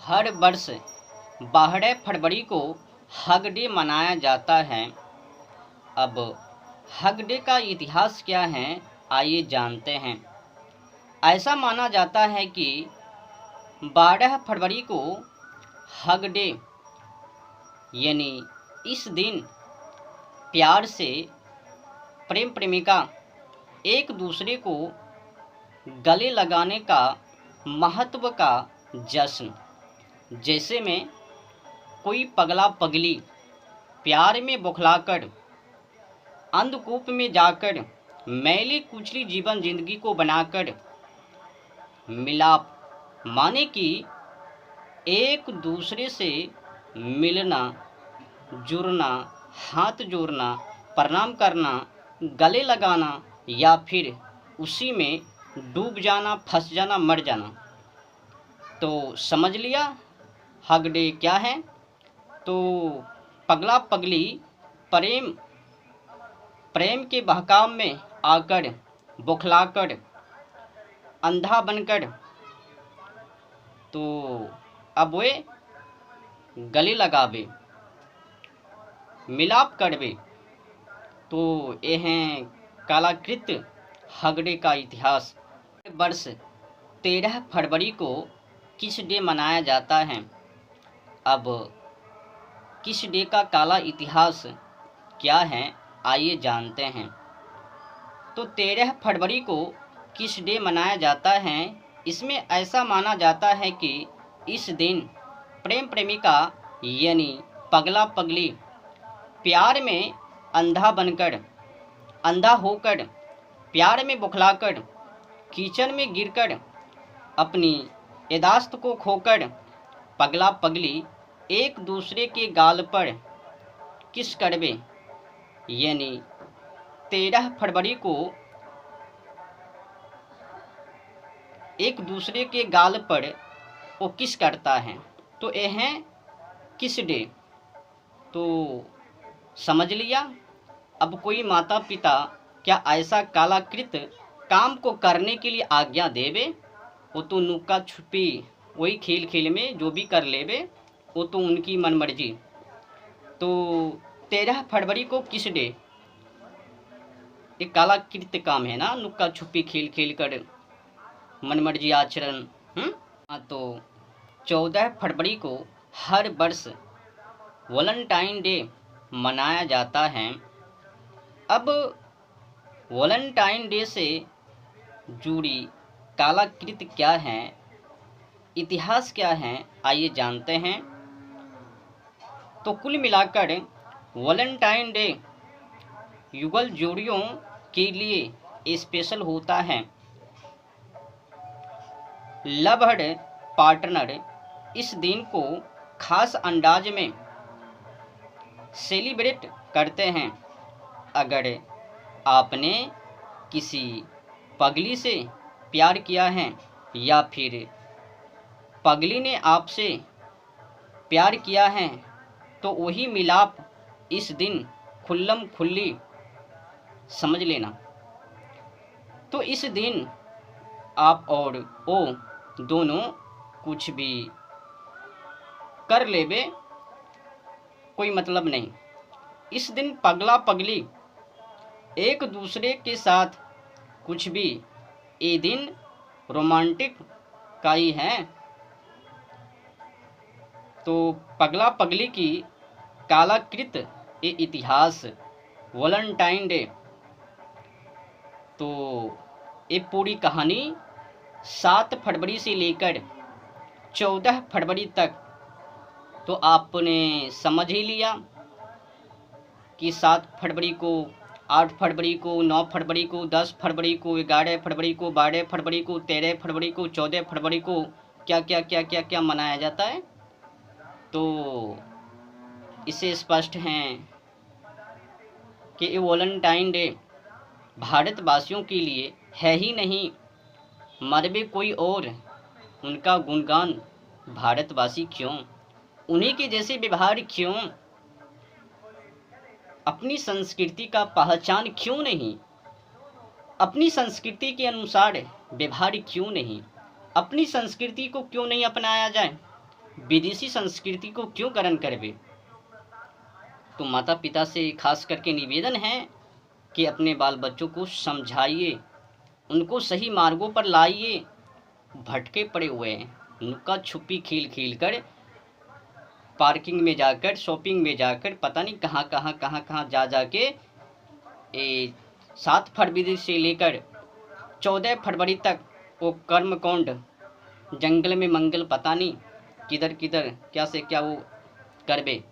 हर वर्ष 12 फरवरी को hug day मनाया जाता है। अब हग डे का इतिहास क्या है, आइए जानते हैं। ऐसा माना जाता है कि 12 फरवरी को हग डे यानी इस दिन प्यार से प्रेम प्रेमिका एक दूसरे को गले लगाने का महत्व का जश्न। जैसे में कोई पगला पगली प्यार में बौखलाकर अंधकूप में जाकर मैली कुचली जीवन जिंदगी को बनाकर मिलाप माने कि एक दूसरे से मिलना, जुड़ना, हाथ जोड़ना, प्रणाम करना, गले लगाना या फिर उसी में डूब जाना, फंस जाना, मर जाना। तो समझ लिया हग डे क्या है। तो पगला पगली प्रेम के बहकाव में आकर बौखलाकर अंधा बनकर तो अब वे गले लगावे, मिलाप करवे। तो ये हैं कालाकृत हग डे का इतिहास। वर्ष 13 फरवरी को किस डे मनाया जाता है। अब किस डे का काला इतिहास क्या है, आइए जानते हैं। तो 13 फरवरी को किस डे मनाया जाता है। इसमें ऐसा माना जाता है कि इस दिन प्रेम प्रेमिका यानी पगला पगली प्यार में अंधा होकर प्यार में बौखलाकर कीचड़ में गिरकर अपनी यादाश्त को खोकर पगला पगली एक दूसरे के गाल पर किस करवे यानी 13 फरवरी को एक दूसरे के गाल पर वो किस करता है। तो ये हैं किस डे। तो समझ लिया। अब कोई माता पिता क्या ऐसा कालाकृत काम को करने के लिए आज्ञा देवे। वो तो नुक्का छुपी वही खेल खेल में जो भी कर लेवे, वो तो उनकी मनमर्जी। तो 13 फरवरी को किस डे एक कालाकृत काम है ना, नुक्का छुपी खेल खेल कर मनमर्जी आचरण। तो 14 फरवरी को हर वर्ष वैलेंटाइन डे मनाया जाता है। अब वैलेंटाइन डे से जुड़ी कालाकृत क्या है, इतिहास क्या है, आइए जानते हैं। तो कुल मिलाकर वैलेंटाइन डे युगल जोड़ियों के लिए स्पेशल होता है। लवर्ड पार्टनर इस दिन को खास अंदाज में सेलिब्रेट करते हैं। अगर आपने किसी पगली से प्यार किया है या फिर पगली ने आपसे प्यार किया है तो वही मिलाप इस दिन खुल्लम खुल्ली समझ लेना। तो इस दिन आप और वो दोनों कुछ भी कर लेवे, कोई मतलब नहीं। इस दिन पगला पगली एक दूसरे के साथ कुछ भी, ये दिन रोमांटिक का ही है। तो पगला पगली की कालाकृत ये इतिहास वैलेंटाइन डे। तो ये पूरी कहानी 7 फरवरी से लेकर 14 फरवरी तक तो आपने समझ ही लिया कि 7 फरवरी को, 8 फरवरी को, 9 फरवरी को, 10 फरवरी को, 11 फरवरी को, 12 फरवरी को, 13 फरवरी को, 14 फरवरी को क्या क्या क्या क्या क्या मनाया जाता है। तो इससे स्पष्ट हैं कि ये वैलेंटाइन डे भारतवासियों के लिए है ही नहीं, मरबे कोई और, उनका गुणगान भारतवासी क्यों, उन्हीं के जैसे व्यवहार क्यों, अपनी संस्कृति का पहचान क्यों नहीं, अपनी संस्कृति के अनुसार व्यवहार क्यों नहीं, अपनी संस्कृति को क्यों नहीं अपनाया जाए। विदेशी संस्कृति को क्यों ग्रहण करबे। तो माता पिता से खास करके निवेदन है कि अपने बाल बच्चों को समझाइए, उनको सही मार्गों पर लाइए। भटके पड़े हुए हैं, नुक्का छुपी खेल खेल कर, पार्किंग में जाकर, शॉपिंग में जाकर, पता नहीं कहाँ जा जाके 7 फरवरी से लेकर 14 फरवरी तक वो कर्मकांड, जंगल में मंगल, पता नहीं किधर किधर क्या से क्या वो करबे।